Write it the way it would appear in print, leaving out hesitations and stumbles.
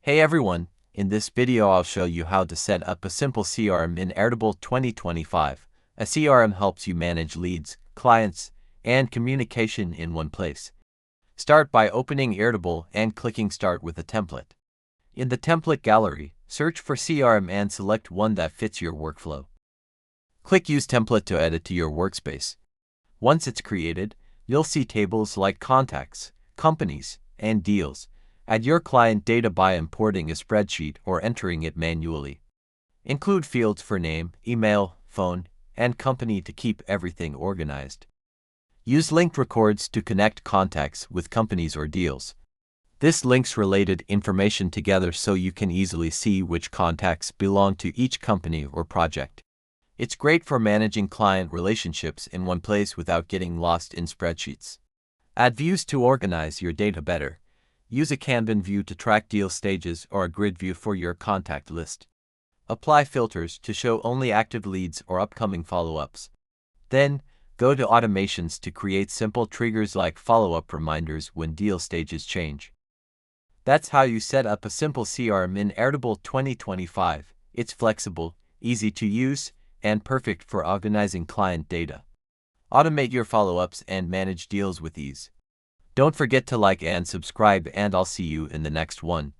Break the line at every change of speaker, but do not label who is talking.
Hey everyone, in this video I'll show you how to set up a simple CRM in Airtable 2025. A CRM helps you manage leads, clients, and communication in one place. Start by opening Airtable and clicking Start with a template. In the template gallery, search for CRM and select one that fits your workflow. Click Use Template to add it to your workspace. Once it's created, you'll see tables like contacts, companies, and deals. Add your client data by importing a spreadsheet or entering it manually. Include fields for name, email, phone, and company to keep everything organized. Use linked records to connect contacts with companies or deals. This links related information together so you can easily see which contacts belong to each company or project. It's great for managing client relationships in one place without getting lost in spreadsheets. Add views to organize your data better. Use a Kanban view to track deal stages or a grid view for your contact list. Apply filters to show only active leads or upcoming follow-ups. Then, go to Automations to create simple triggers like follow-up reminders when deal stages change. That's how you set up a simple CRM in Airtable 2025. It's flexible, easy to use, and perfect for organizing client data. Automate your follow-ups and manage deals with ease. Don't forget to like and subscribe, and I'll see you in the next one.